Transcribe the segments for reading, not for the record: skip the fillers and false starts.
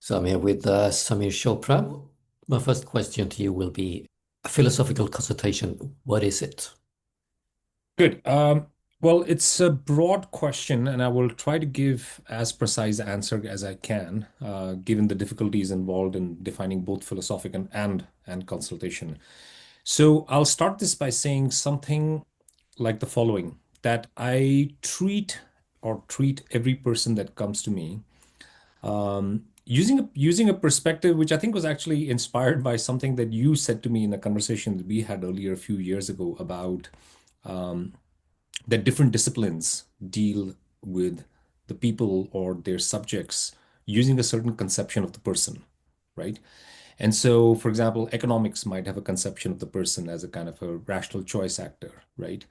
So I'm here with Samir Chopra. My first question to you will be a philosophical consultation. What is it? Good. Well, it's a broad question, and I will try to give as precise answer as I can, given the difficulties involved in defining both philosophical and consultation. So I'll start this by saying something like the following, that I treat every person that comes to me using a perspective which I think was actually inspired by something that you said to me in a conversation that we had earlier a few years ago about that different disciplines deal with the people or their subjects using a certain conception of the person, right? And so, for example, economics might have a conception of the person as a kind of a rational choice actor, right?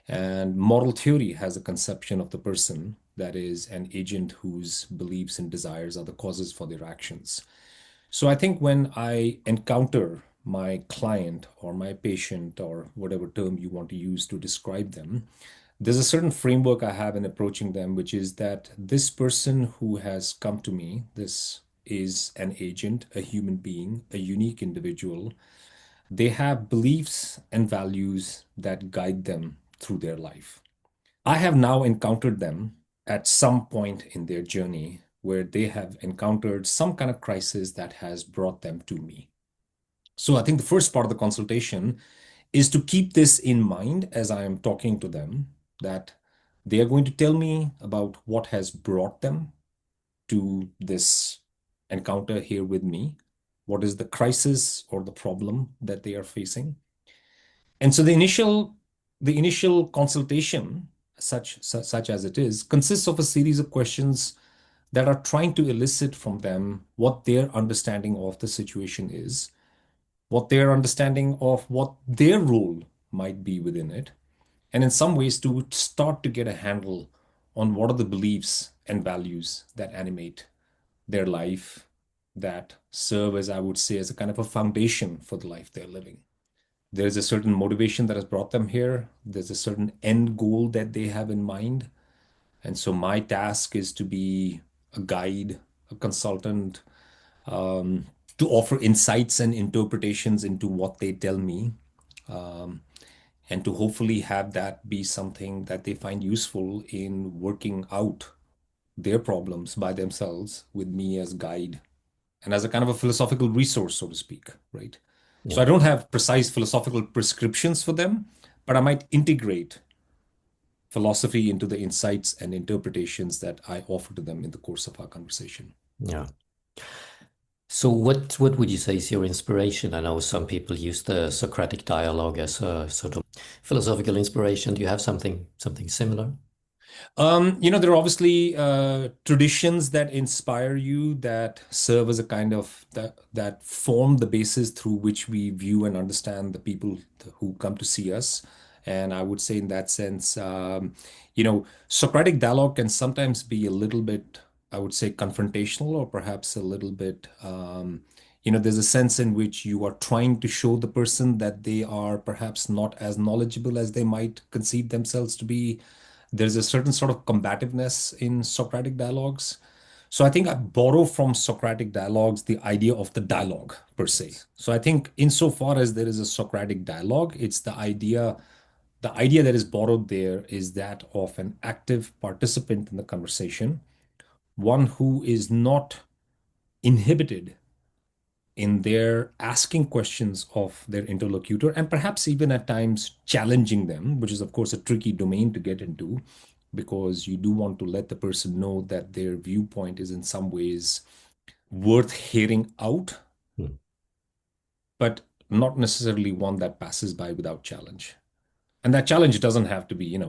And moral theory has a conception of the person that is an agent whose beliefs and desires are the causes for their actions. So I think when I encounter my client or my patient or whatever term you want to use to describe them, there's a certain framework I have in approaching them, which is that this person who has come to me, this is an agent, a human being, a unique individual. They have beliefs and values that guide them through their life. I have now encountered them at some point in their journey where they have encountered some kind of crisis that has brought them to me. So I think the first part of the consultation is to keep this in mind as I am talking to them, that they are going to tell me about what has brought them to this encounter here with me. What is the crisis or the problem that they are facing? And so the initial consultation, such as it is, consists of a series of questions that are trying to elicit from them what their understanding of the situation is, what their understanding of what their role might be within it, and in some ways to start to get a handle on what are the beliefs and values that animate their life, that serve as, I would say, as a kind of a foundation for the life they're living. There's a certain motivation that has brought them here. There's a certain end goal that they have in mind. And so my task is to be a guide, a consultant, um, to offer insights and interpretations into what they tell me, and to hopefully have that be something that they find useful in working out their problems by themselves with me as guide and as a kind of a philosophical resource, so to speak, right? So Yeah. I don't have precise philosophical prescriptions for them, but I might integrate philosophy into the insights and interpretations that I offer to them in the course of our conversation. Yeah. So what would you say is your inspiration? I know some people use the Socratic dialogue as a sort of philosophical inspiration. Do you have something similar? There are obviously traditions that inspire you, that serve as a kind of that form the basis through which we view and understand the people who come to see us. And I would say, in that sense, Socratic dialogue can sometimes be a little bit, I would say, confrontational, or perhaps a little bit. There's a sense in which you are trying to show the person that they are perhaps not as knowledgeable as they might conceive themselves to be. There's a certain sort of combativeness in Socratic dialogues. So I think I borrow from Socratic dialogues the idea of the dialogue per se. So I think insofar as there is a Socratic dialogue, it's the idea that is borrowed there is that of an active participant in the conversation, one who is not inhibited in their asking questions of their interlocutor, and perhaps even at times challenging them, which is, of course, a tricky domain to get into, because you do want to let the person know that their viewpoint is in some ways worth hearing out, Hmm. but not necessarily one that passes by without challenge. And that challenge doesn't have to be,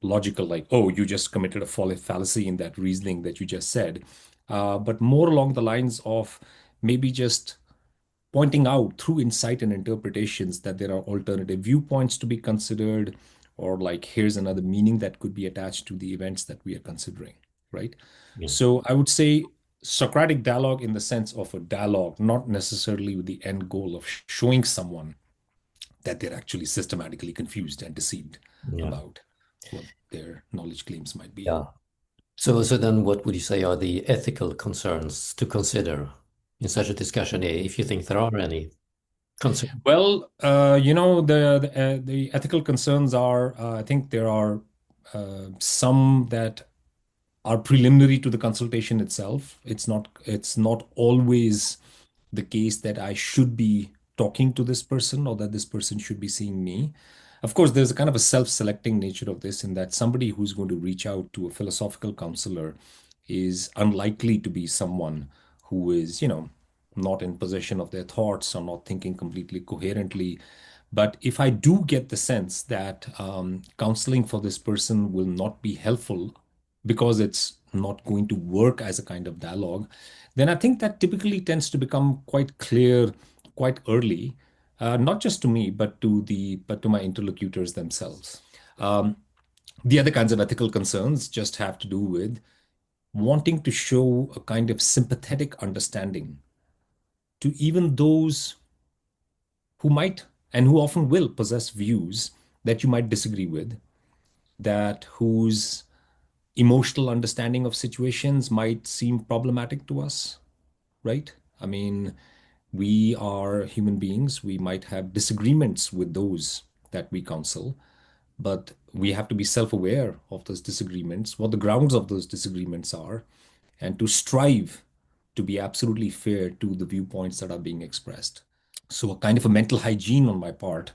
logical, like, oh, you just committed a fallacy in that reasoning that you just said, but more along the lines of maybe just pointing out through insight and interpretations that there are alternative viewpoints to be considered, or like, here's another meaning that could be attached to the events that we are considering, right? Yeah. So I would say Socratic dialogue in the sense of a dialogue, not necessarily with the end goal of showing someone that they're actually systematically confused and deceived Yeah. about what their knowledge claims might be. Yeah. So then what would you say are the ethical concerns to consider in such a discussion, if you think there are any concerns? Well, the ethical concerns are, I think there are some that are preliminary to the consultation itself. It's not always the case that I should be talking to this person or that this person should be seeing me. Of course, there's a kind of a self-selecting nature of this in that somebody who's going to reach out to a philosophical counselor is unlikely to be someone who is, not in possession of their thoughts or not thinking completely coherently. But if I do get the sense that counseling for this person will not be helpful because it's not going to work as a kind of dialogue, then I think that typically tends to become quite clear quite early, not just to me, but to my interlocutors themselves. The other kinds of ethical concerns just have to do with wanting to show a kind of sympathetic understanding to even those who might and who often will possess views that you might disagree with, that whose emotional understanding of situations might seem problematic to us, right? I mean, we are human beings. We might have disagreements with those that we counsel, but we have to be self-aware of those disagreements, what the grounds of those disagreements are, and to strive to be absolutely fair to the viewpoints that are being expressed. So, a kind of a mental hygiene on my part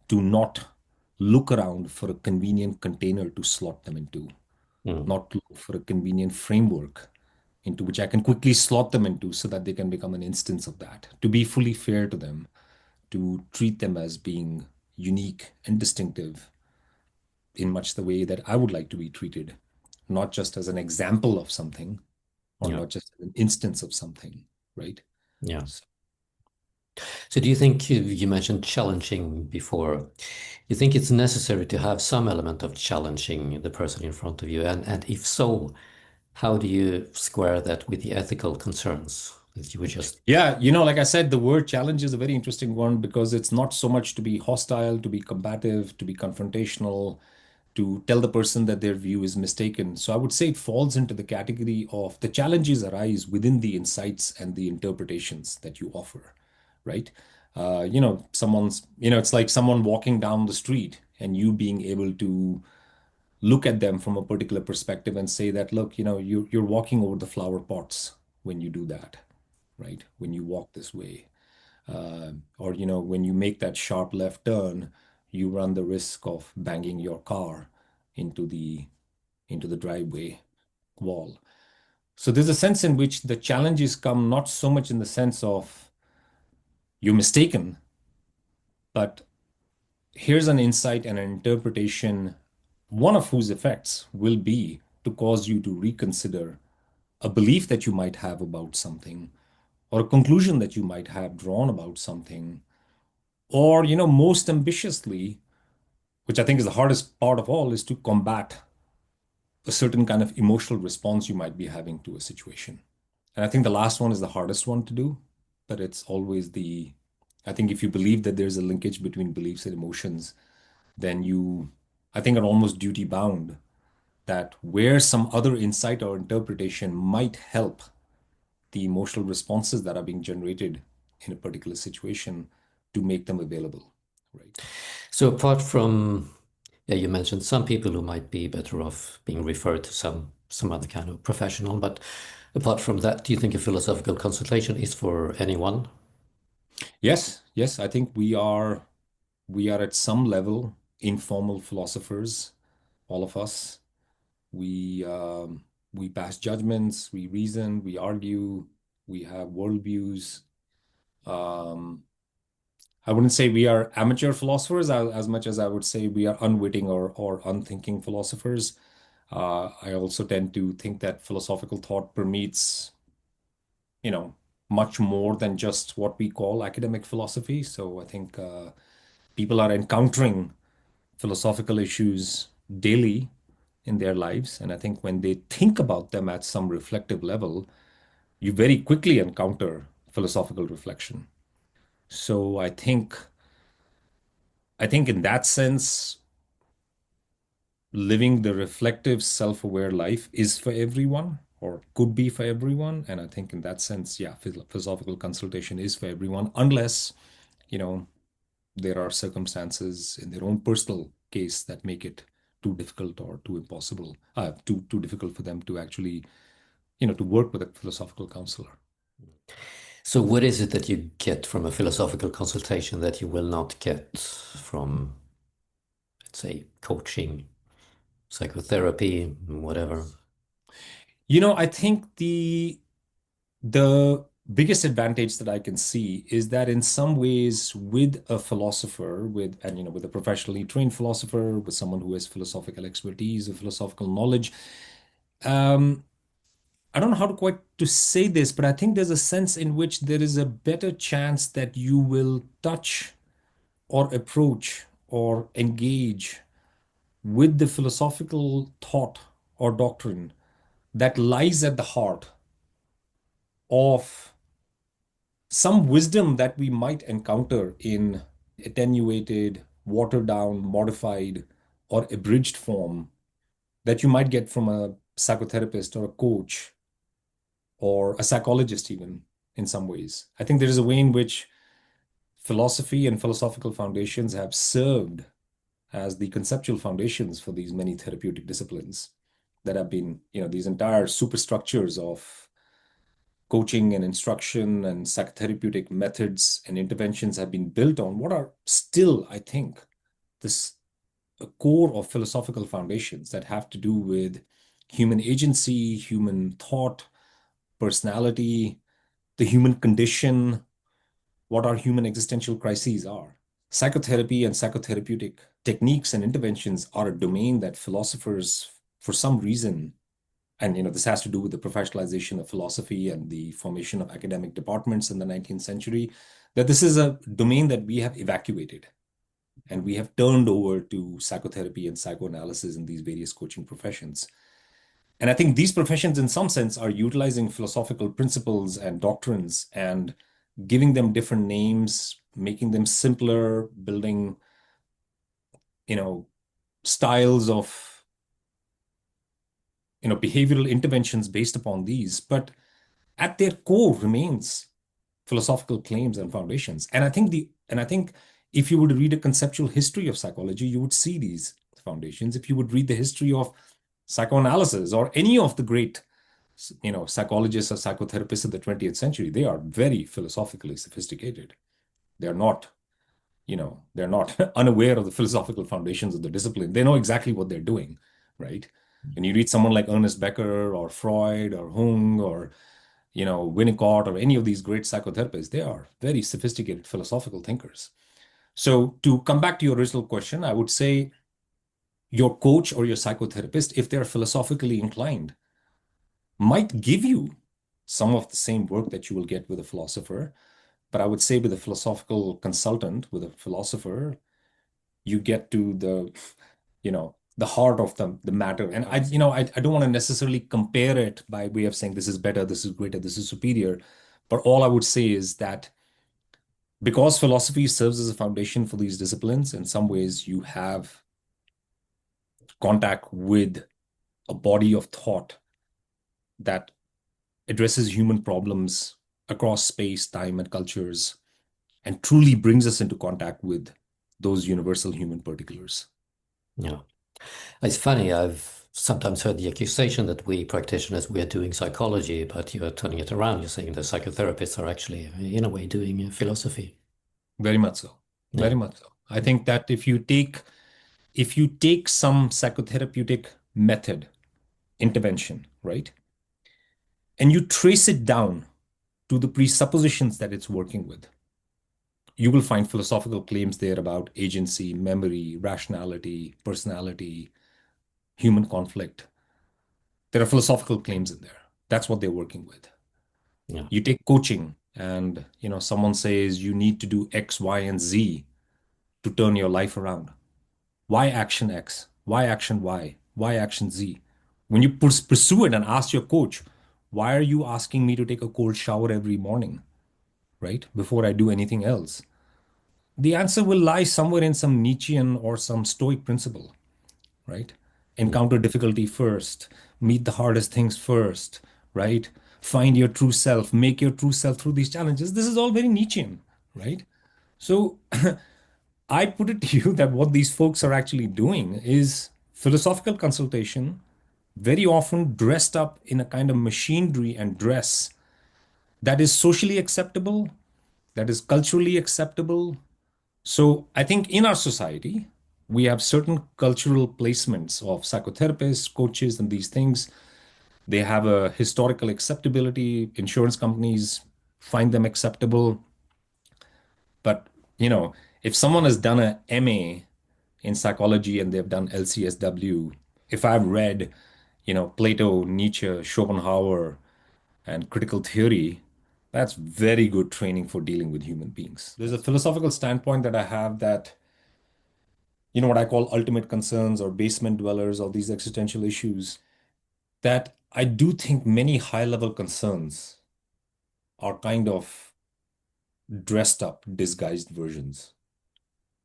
to not look around for a convenient container to slot them into, Mm, not look for a convenient framework into which I can quickly slot them into so that they can become an instance of that, to be fully fair to them, to treat them as being unique and distinctive in much the way that I would like to be treated, not just as an example of something or yeah, not just an instance of something, right? yeah. So, So do you think you mentioned challenging before? You think it's necessary to have some element of challenging the person in front of you? And if so, how do you square that with the ethical concerns that you were just, yeah, like I said, the word challenge is a very interesting one because it's not so much to be hostile, to be combative, to be confrontational, to tell the person that their view is mistaken. So I would say it falls into the category of the challenges arise within the insights and the interpretations that you offer, right? It's like someone walking down the street and you being able to look at them from a particular perspective and say that, look, you're walking over the flower pots when you do that, right? When you walk this way. Or, when you make that sharp left turn, you run the risk of banging your car into the driveway wall. So there's a sense in which the challenges come not so much in the sense of you're mistaken, but here's an insight and an interpretation, one of whose effects will be to cause you to reconsider a belief that you might have about something, or a conclusion that you might have drawn about something, or, most ambitiously, which I think is the hardest part of all, is to combat a certain kind of emotional response you might be having to a situation. And I think the last one is the hardest one to do, but it's always I think if you believe that there's a linkage between beliefs and emotions, then I think, are almost duty bound that where some other insight or interpretation might help the emotional responses that are being generated in a particular situation to make them available, right? so apart from, yeah, you mentioned some people who might be better off being referred to some other kind of professional, but apart from that, do you think a philosophical consultation is for anyone? Yes, yes, I think we are at some level informal philosophers, all of us. We pass judgments, we reason, we argue, we have worldviews. Um, I wouldn't say we are amateur philosophers as much as I would say we are unwitting or unthinking philosophers. I also tend to think that philosophical thought permeates, you know, much more than just what we call academic philosophy. So I think people are encountering philosophical issues daily in their lives. And I think when they think about them at some reflective level, you very quickly encounter philosophical reflection. So I think in that sense, living the reflective, self-aware life is for everyone or could be for everyone. And I think in that sense, yeah, philosophical consultation is for everyone, unless, you know, there are circumstances in their own personal case that make it too difficult or too impossible, too difficult for them to actually, to work with a philosophical counselor. So what is it that you get from a philosophical consultation that you will not get from, let's say, coaching, psychotherapy, whatever? I think the biggest advantage that I can see is that in some ways, with a philosopher, with a professionally trained philosopher, with someone who has philosophical expertise or philosophical knowledge, um, I don't know how to quite to say this, but I think there's a sense in which there is a better chance that you will touch or approach or engage with the philosophical thought or doctrine that lies at the heart of some wisdom that we might encounter in attenuated, watered down, modified, or abridged form that you might get from a psychotherapist or a coach or a psychologist, even in some ways. I think there is a way in which philosophy and philosophical foundations have served as the conceptual foundations for these many therapeutic disciplines that have been, these entire superstructures of coaching and instruction and psychotherapeutic methods and interventions have been built on what are still, I think, this a core of philosophical foundations that have to do with human agency, human thought, personality, the human condition, what our human existential crises are. Psychotherapy and psychotherapeutic techniques and interventions are a domain that philosophers, for some reason, and this has to do with the professionalization of philosophy and the formation of academic departments in the 19th century, that this is a domain that we have evacuated and we have turned over to psychotherapy and psychoanalysis in these various coaching professions. And I think these professions, in some sense, are utilizing philosophical principles and doctrines and giving them different names, making them simpler, building, styles of, behavioral interventions based upon these. But at their core remains philosophical claims and foundations. And I think if you would read a conceptual history of psychology, you would see these foundations. If you would read the history of psychoanalysis or any of the great, psychologists or psychotherapists of the 20th century, they are very philosophically sophisticated. They're not, they're not unaware of the philosophical foundations of the discipline. They know exactly what they're doing, right? When you read someone like Ernest Becker or Freud or Jung or Winnicott or any of these great psychotherapists, they are very sophisticated philosophical thinkers. So to come back to your original question, I would say your coach or your psychotherapist, if they're philosophically inclined, might give you some of the same work that you will get with a philosopher. But I would say with a philosophical consultant, with a philosopher, you get to the heart of the matter. And I don't want to necessarily compare it by way of saying this is better, this is greater, this is superior. But all I would say is that because philosophy serves as a foundation for these disciplines, in some ways you have contact with a body of thought that addresses human problems across space, time, and cultures, and truly brings us into contact with those universal human particulars. Yeah. It's funny, I've sometimes heard the accusation that we practitioners, we are doing psychology, but you are turning it around. You're saying the psychotherapists are actually, in a way, doing philosophy. Very much so. Yeah. Very much so. I think that if you take some psychotherapeutic method, intervention, right, and you trace it down to the presuppositions that it's working with, you will find philosophical claims there about agency, memory, rationality, personality, human conflict. There are philosophical claims in there. That's what they're working with. Yeah. You take coaching and, someone says you need to do X, Y, and Z to turn your life around. Why action X? Why action Y? Why action Z? When you pursue it and ask your coach, why are you asking me to take a cold shower every morning, right? Before I do anything else? The answer will lie somewhere in some Nietzschean or some Stoic principle, right? encounter difficulty first, meet the hardest things first, right? Find your true self, make your true self through these challenges. This is all very Nietzschean, right? So I put it to you that what these folks are actually doing is philosophical consultation, very often dressed up in a kind of machinery and dress that is socially acceptable, that is culturally acceptable. So I think in our society, we have certain cultural placements of psychotherapists, coaches, and these things. They have a historical acceptability. Insurance companies find them acceptable. But, if someone has done a MA in psychology and they've done LCSW, if I've read, Plato, Nietzsche, Schopenhauer, and critical theory, that's very good training for dealing with human beings. There's a philosophical standpoint that I have that, what I call ultimate concerns or basement dwellers or these existential issues, that I do think many high level concerns are kind of dressed up, disguised versions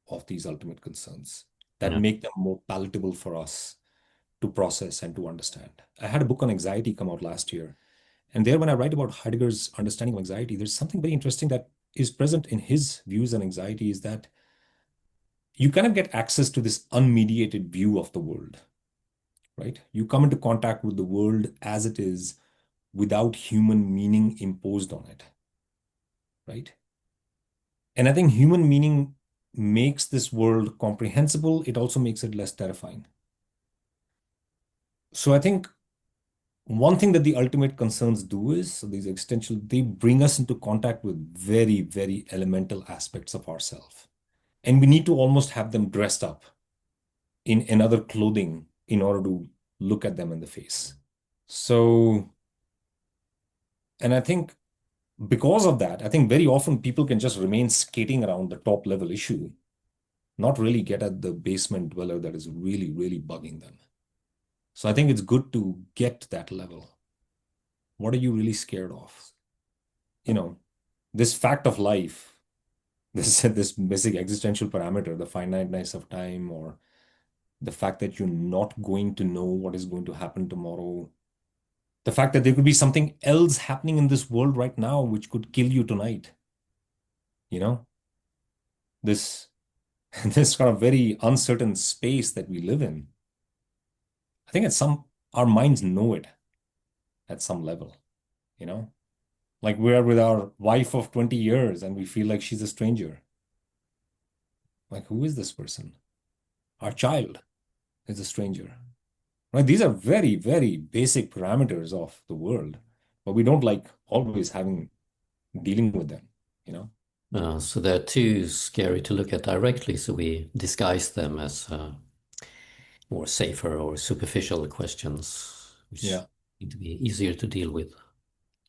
of these ultimate concerns that Yeah. make them more palatable for us to process and to understand. I had a book on anxiety come out last year. And there, when I write about Heidegger's understanding of anxiety, there's something very interesting that is present in his views on anxiety is that you kind of get access to this unmediated view of the world, right? You come into contact with the world as it is without human meaning imposed on it, right? And I think human meaning makes this world comprehensible. It also makes it less terrifying. So I think one thing that the ultimate concerns do is so these existential, they bring us into contact with very, very elemental aspects of ourselves. And we need to almost have them dressed up in another clothing in order to look at them in the face. So, and I think because of that, I think very often people can just remain skating around the top level issue, not really get at the basement dweller that is really, really bugging them. So I think it's good to get to that level. What are you really scared of? You know, this fact of life, this basic existential parameter, the finiteness of time, or the fact that you're not going to know what is going to happen tomorrow, the fact that there could be something else happening in this world right now which could kill you tonight, you know, this this kind of very uncertain space that we live in. I think our minds know it at some level, you know, like we're with our wife of 20 years and we feel like she's a stranger. Like, who is this person? Our child is a stranger, right? These are very, very basic parameters of the world, but we don't like always dealing with them, you know? So they're too scary to look at directly, so we disguise them as more safer or superficial questions, which Yeah. need to be easier to deal with.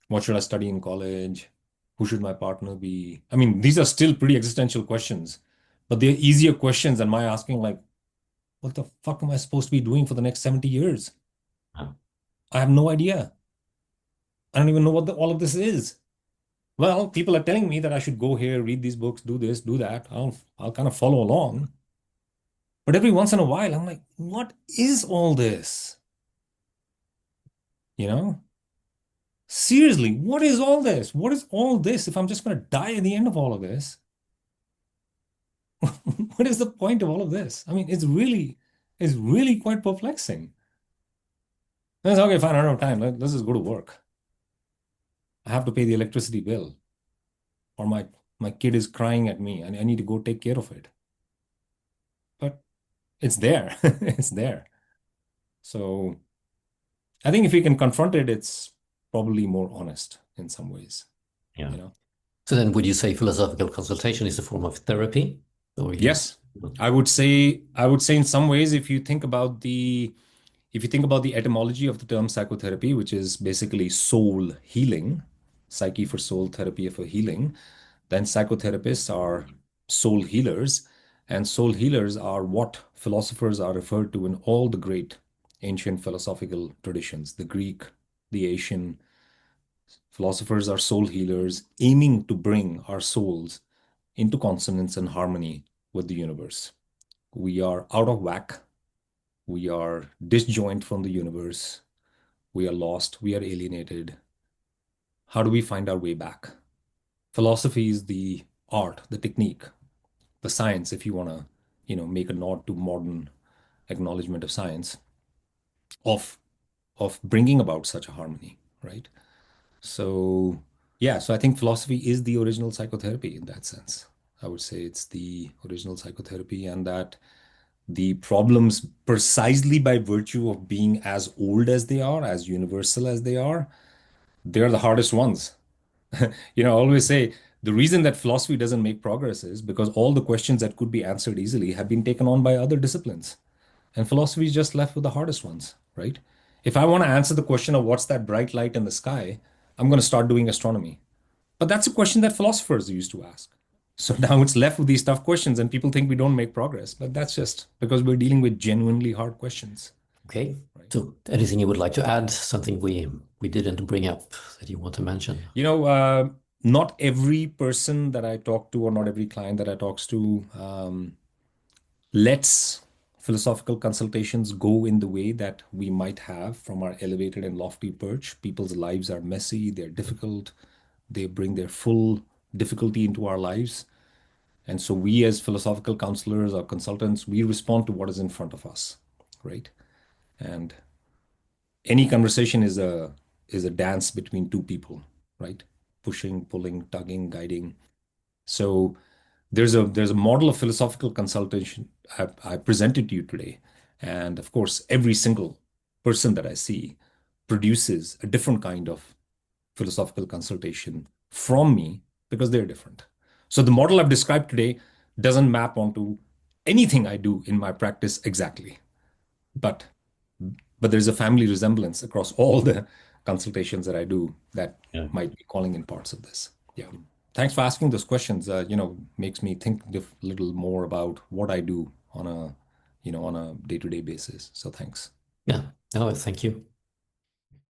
What should I study in college? Who should my partner be? I mean, these are still pretty existential questions, but they're easier questions than my asking, like, what the fuck am I supposed to be doing for the next 70 years? Yeah. I have no idea. I don't even know what all of this is. Well, people are telling me that I should go here, read these books, do this, do that. I'll kind of follow along. But every once in a while, I'm like, what is all this? You know? Seriously, what is all this? What is all this if I'm just going to die at the end of all of this? What is the point of all of this? I mean, it's really quite perplexing. And it's okay, fine, I don't have time. Let's just go to work. I have to pay the electricity bill, or my kid is crying at me, and I need to go take care of it. But it's there. It's there. So I think if we can confront it, it's probably more honest in some ways, Yeah. you know? So then would you say philosophical consultation is a form of therapy? Or you Yes, I would say in some ways, if you think about the etymology of the term psychotherapy, which is basically soul healing, psyche for soul, therapy for healing, then psychotherapists are soul healers, and soul healers are what philosophers are referred to in all the great ancient philosophical traditions, the Greek, the Asian. Philosophers are soul healers, aiming to bring our souls into consonance and harmony with the universe. We are out of whack. We are disjoint from the universe. We are lost. We are alienated. How do we find our way back? Philosophy is the art, the technique, the science, if you want to, make a nod to modern acknowledgement of science, of bringing about such a harmony, right? So yeah, so I think philosophy is the original psychotherapy in that sense. I would say it's the original psychotherapy, and that the problems, precisely by virtue of being as old as they are, as universal as they are, they're the hardest ones. I always say the reason that philosophy doesn't make progress is because all the questions that could be answered easily have been taken on by other disciplines. And philosophy is just left with the hardest ones, right? If I want to answer the question of what's that bright light in the sky, I'm going to start doing astronomy. But that's a question that philosophers used to ask. So now it's left with these tough questions, and people think we don't make progress. But that's just because we're dealing with genuinely hard questions, Okay. right? So anything you would like to add? Something we didn't bring up that you want to mention? Not every person that I talk to, or not every client that I talks to, lets philosophical consultations go in the way that we might have from our elevated and lofty perch. People's lives are messy, they're difficult, they bring their full difficulty into our lives. And so we, as philosophical counselors or consultants, we respond to what is in front of us, right? And any conversation is a dance between two people, right? Pushing, pulling, tugging, guiding. So there's a model of philosophical consultation I presented to you today. And of course, every single person that I see produces a different kind of philosophical consultation from me because they're different. So the model I've described today doesn't map onto anything I do in my practice exactly. But there's a family resemblance across all the consultations that I do that Yeah. might be calling in parts of this. Yeah. Thanks for asking those questions. Makes me think a little more about what I do on a day-to-day basis. So thanks. Yeah. Oh, thank you.